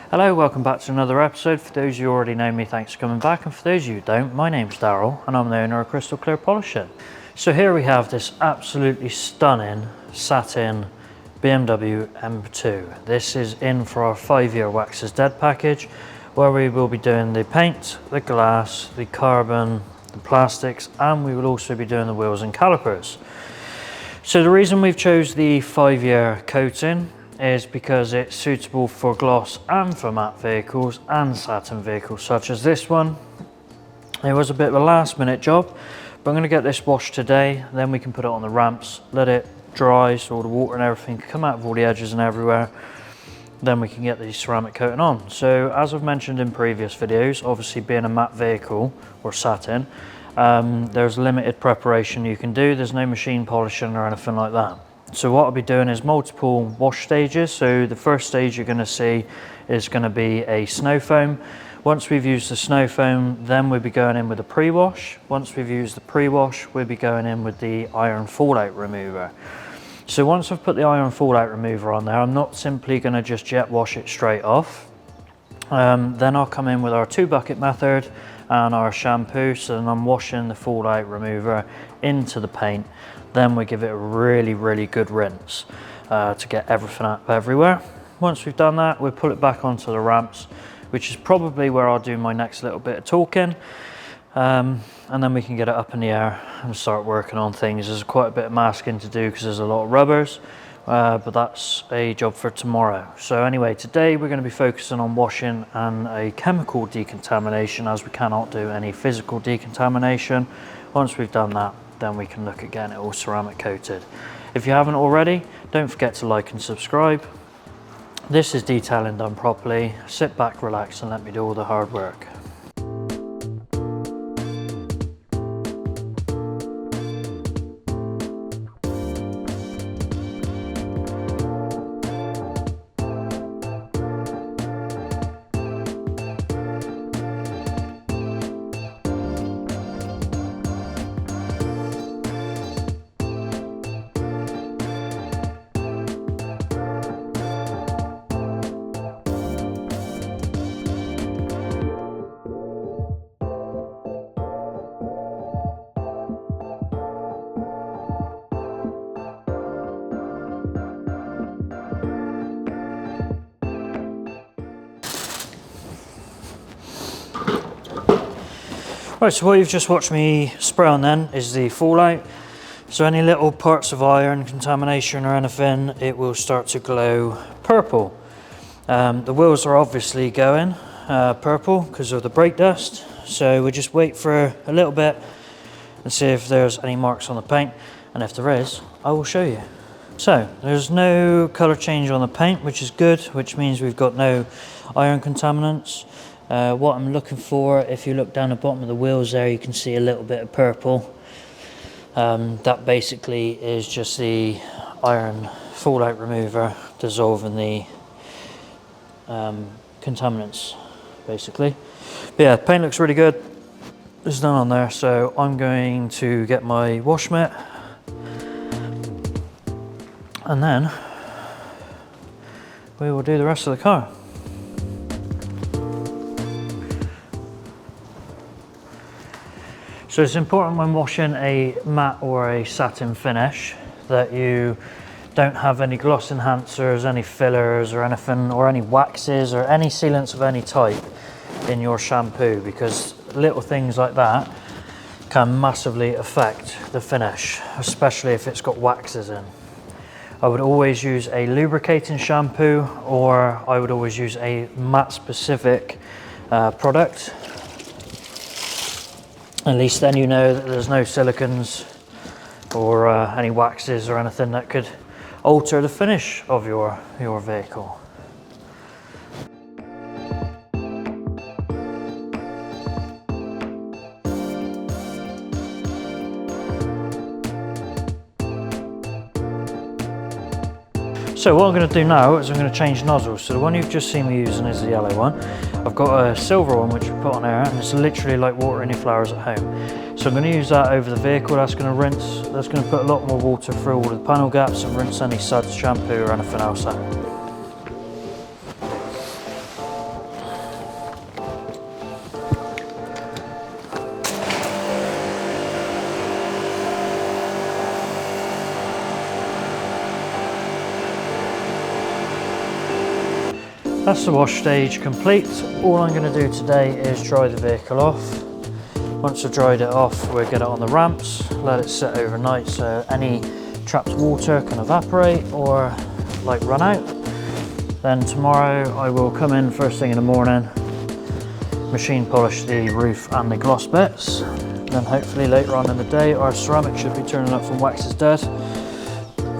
Hello, welcome back to another episode. For those of you who already know me, thanks for coming back, and for those of you who don't, my name's Daryl and I'm the owner of Crystal Clear Polishing. So here we have this absolutely stunning satin BMW M2. This is in for our 5-year Wax is Dead package, where we will be doing the paint, the glass, the carbon, the plastics, and we will also be doing the wheels and calipers. So the reason we've chose the 5-year coating is because it's suitable for gloss and for matte vehicles and satin vehicles such as this one. It was a bit of a last minute job, but I'm going to get this washed today, then we can put it on the ramps, let it dry so all the water and everything can come out of all the edges and everywhere. Then we can get the ceramic coating on. So as I've mentioned in previous videos, obviously being a matte vehicle or satin, there's limited preparation you can do. There's no machine polishing or anything like that. So what I'll be doing is multiple wash stages. So the first stage you're going to see is going to be a snow foam. Once we've used the snow foam, then we'll be going in with a pre-wash. Once we've used the pre-wash, we'll be going in with the iron fallout remover. So once I've put the iron fallout remover on there, I'm not simply going to just jet wash it straight off. Then I'll come in with our 2-bucket method and our shampoo. So then I'm washing the fallout remover into the paint. Then we give it a really good rinse to get everything up everywhere. Once we've done that, we'll pull it back onto the ramps, which is probably where I'll do my next little bit of talking. And then we can get it up in the air and start working on things. There's quite a bit of masking to do because there's a lot of rubbers, but that's a job for tomorrow. So anyway, today we're going to be focusing on washing and a chemical decontamination, as we cannot do any physical decontamination. Once we've done that, then we can look at getting it all ceramic coated. If you haven't already, don't forget to like and subscribe. This is detailing done properly. Sit back, relax, and let me do all the hard work. Right, so what you've just watched me spray on then is the fallout. So any little parts of iron contamination or anything, it will start to glow purple. The wheels are obviously going purple because of the brake dust. So we just wait for a little bit and see if there's any marks on the paint. And if there is, I will show you. So there's no colour change on the paint, which is good, which means we've got no iron contaminants. What I'm looking for, if you look down the bottom of the wheels there, you can see a little bit of purple. That basically is just the iron fallout remover dissolving the contaminants, basically. But yeah, paint looks really good. There's none on there, so I'm going to get my wash mitt, and then we will do the rest of the car. So it's important when washing a matte or a satin finish that you don't have any gloss enhancers, any fillers or anything, or any waxes or any sealants of any type in your shampoo, because little things like that can massively affect the finish, especially if it's got waxes in. I would always use a lubricating shampoo, or I would always use a matte specific product. At least then you know that there's no silicons or any waxes or anything that could alter the finish of your vehicle. So what I'm going to do now is I'm going to change nozzles. So the one you've just seen me using is the yellow one. I've got a silver one which we put on there, and it's literally like watering your flowers at home. So I'm going to use that over the vehicle. That's going to rinse, that's going to put a lot more water through all the panel gaps and rinse any suds, shampoo or anything else out. That's the wash stage complete. All I'm going to do today is dry the vehicle off. Once I've dried it off, we'll get it on the ramps, let it sit overnight so any trapped water can evaporate or like run out. Then tomorrow I will come in first thing in the morning, machine polish the roof and the gloss bits. Then hopefully later on in the day our ceramic should be turning up from Wax is Dead.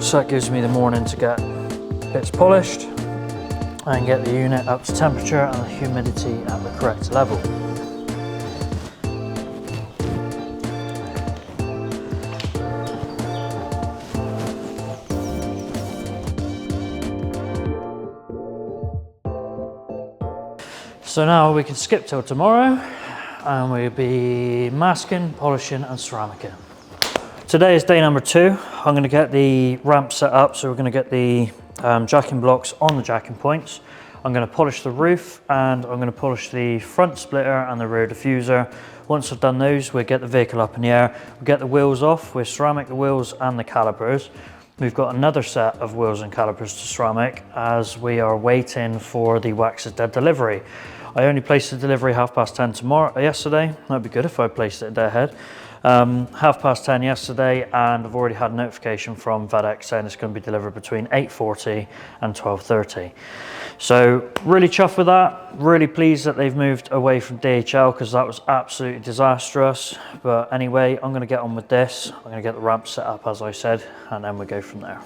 So that gives me the morning to get bits polished and get the unit up to temperature and the humidity at the correct level. So now we can skip till tomorrow and we'll be masking, polishing and ceramicing. Today is day number 2. I'm going to get the ramp set up, so we're going to get the jacking blocks on the jacking points. I'm going to polish the roof and I'm going to polish the front splitter and the rear diffuser. Once I've done those, we'll get the vehicle up in the air. We'll get the wheels off, we'll ceramic the wheels and the calipers. We've got another set of wheels and calipers to ceramic as we are waiting for the Wax is Dead delivery. I only placed the delivery 10:30 yesterday. That'd be good if I placed it a day ahead. 10:30 yesterday, and I've already had a notification from FedEx saying it's going to be delivered between 8:40 and 12:30. So really chuffed with that. Really pleased that they've moved away from DHL because that was absolutely disastrous. But anyway, I'm going to get on with this. I'm going to get the ramp set up as I said, and then we go from there.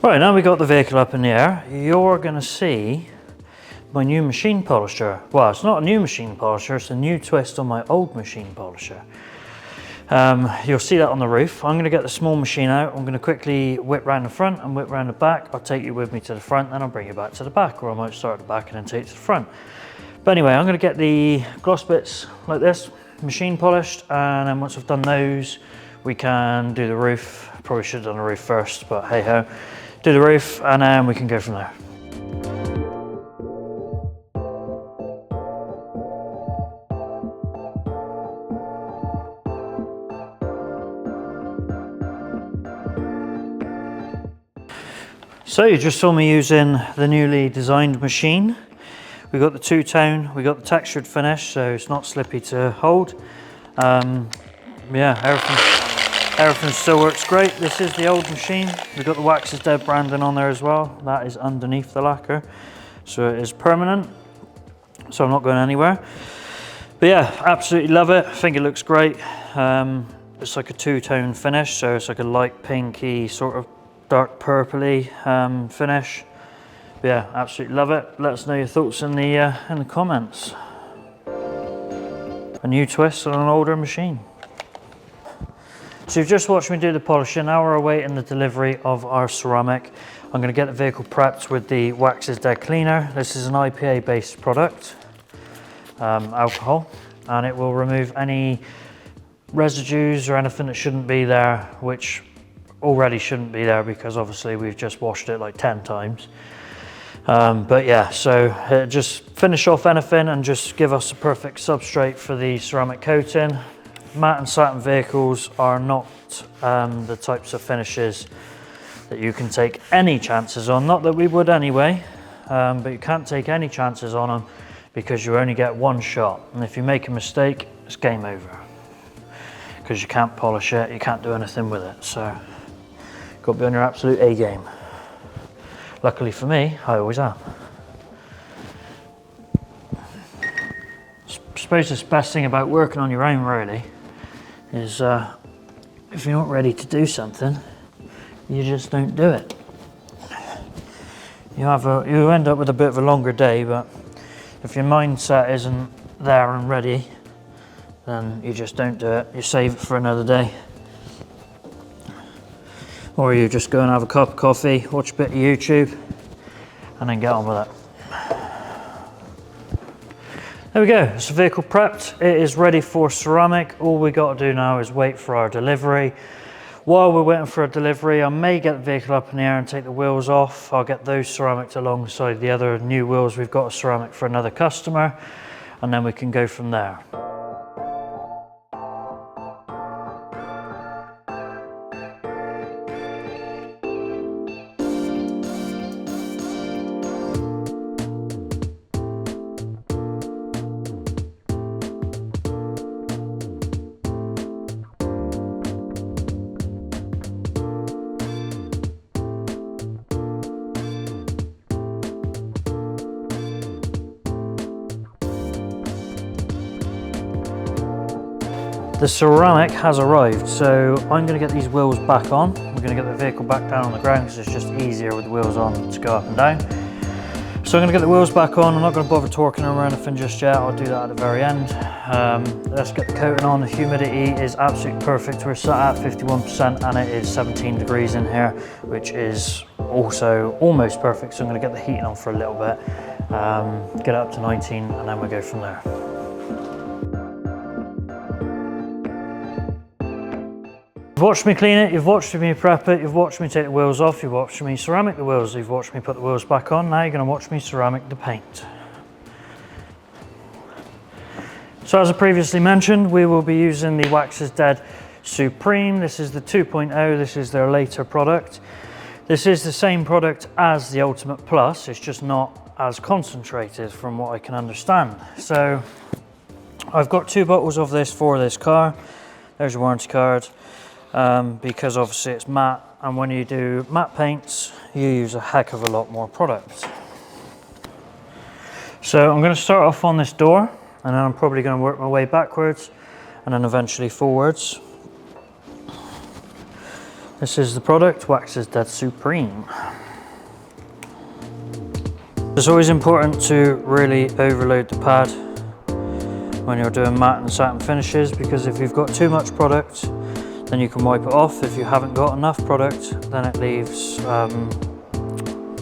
Right, now we got the vehicle up in the air, you're going to see my new machine polisher. Well, it's not a new machine polisher, it's a new twist on my old machine polisher. You'll see that on the roof. I'm going to get the small machine out. I'm going to quickly whip round the front and whip round the back. I'll take you with me to the front, then I'll bring you back to the back, or I might start at the back and then take it to the front. But anyway, I'm going to get the gloss bits like this, machine polished, and then once I've done those, we can do the roof. Probably should have done the roof first, but hey ho. Do the roof and then we can go from there. So you just saw me using the newly designed machine. We got the two-tone, we got the textured finish, so it's not slippy to hold. Yeah, everything still works great. This is the old machine. We've got the Wax is Dead branding on there as well. That is underneath the lacquer, so it is permanent, so I'm not going anywhere. But yeah, absolutely love it. I think it looks great. It's like a two-tone finish, so it's like a light pinky, sort of dark purpley finish. But yeah, absolutely love it. Let us know your thoughts in the comments. A new twist on an older machine. So you've just watched me do the polishing. Now we're awaiting the delivery of our ceramic. I'm going to get the vehicle prepped with the Wax is Dead cleaner. This is an IPA based product, alcohol, and it will remove any residues or anything that shouldn't be there, which already shouldn't be there because obviously we've just washed it like 10 times. But yeah, so just finish off anything and just give us the perfect substrate for the ceramic coating. Matte and satin vehicles are not the types of finishes that you can take any chances on. Not that we would anyway, but you can't take any chances on them because you only get one shot. And if you make a mistake, it's game over. Because you can't polish it, you can't do anything with it. So, got to be on your absolute A game. Luckily for me, I always am. I suppose the best thing about working on your own really is if you're not ready to do something, you just don't do it. You end up with a bit of a longer day, but if your mindset isn't there and ready, then you just don't do it. You save it for another day. Or you just go and have a cup of coffee, watch a bit of YouTube, and then get on with it. There we go, it's the vehicle prepped. It is ready for ceramic. All we got to do now is wait for our delivery. While we're waiting for a delivery, I may get the vehicle up in the air and take the wheels off. I'll get those ceramic alongside the other new wheels we've got a ceramic for another customer, and then we can go from there. The ceramic has arrived, so I'm going to get these wheels back on. We're going to get the vehicle back down on the ground because it's just easier with the wheels on to go up and down. So I'm going to get the wheels back on. I'm not going to bother torquing them or anything just yet. I'll do that at the very end. Let's get the coating on. The humidity is absolutely perfect. We're sat at 51% and it is 17 degrees in here, which is also almost perfect. So I'm going to get the heating on for a little bit, get it up to 19, and then we'll go from there. You've watched me clean it, you've watched me prep it, you've watched me take the wheels off, you've watched me ceramic the wheels, you've watched me put the wheels back on, now you're going to watch me ceramic the paint. So as I previously mentioned, we will be using the Wax is Dead Supreme. This is the 2.0, this is their later product. This is the same product as the Ultimate Plus, it's just not as concentrated from what I can understand. So I've got 2 bottles of this for this car. There's your warranty card. Because obviously it's matte, and when you do matte paints you use a heck of a lot more product. So I'm going to start off on this door, and then I'm probably going to work my way backwards and then eventually forwards. This is the product, Wax is Dead Supreme. It's always important to really overload the pad when you're doing matte and satin finishes, because if you've got too much product then you can wipe it off. If you haven't got enough product, then it leaves, well,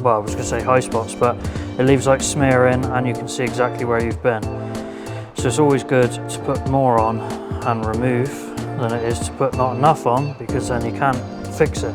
I was going to say high spots, but it leaves like smearing, and you can see exactly where you've been. So it's always good to put more on and remove than it is to put not enough on, because then you can't fix it.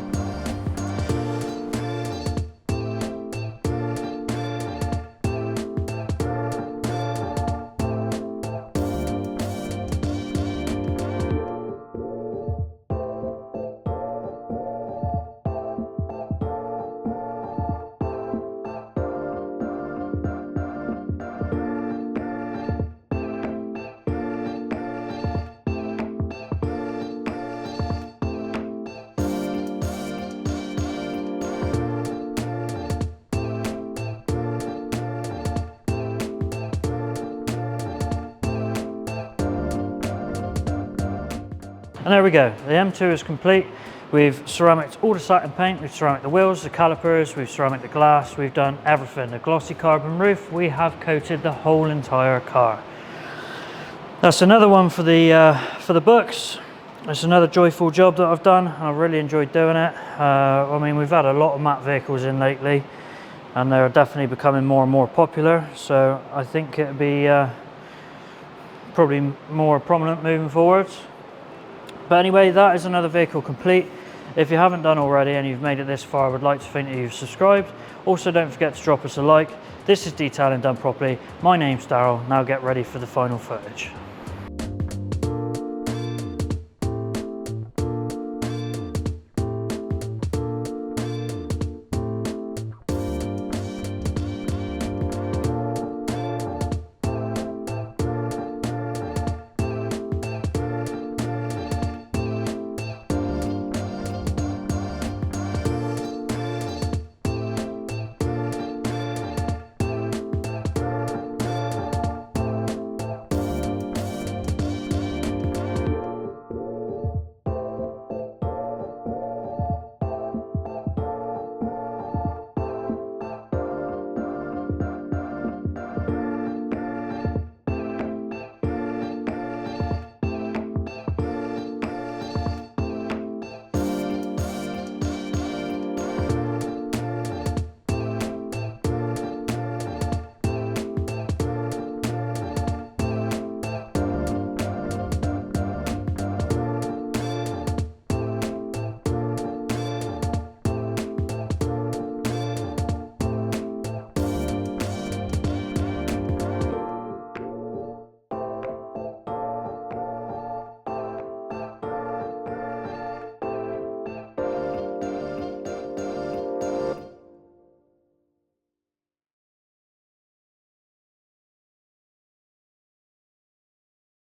And there we go, the M2 is complete. We've ceramicked all the satin paint, we've ceramicked the wheels, the calipers, we've ceramicked the glass, we've done everything. The glossy carbon roof, we have coated the whole entire car. That's another one for the books. It's another joyful job that I've done. I've really enjoyed doing it. I mean, we've had a lot of matte vehicles in lately, and they're definitely becoming more and more popular. So I think it'll be probably more prominent moving forwards. But anyway, that is another vehicle complete. If you haven't done already and you've made it this far, I would like to think that you've subscribed. Also, don't forget to drop us a like. This is Detailing Done Properly. My name's Daryl. Now get ready for the final footage.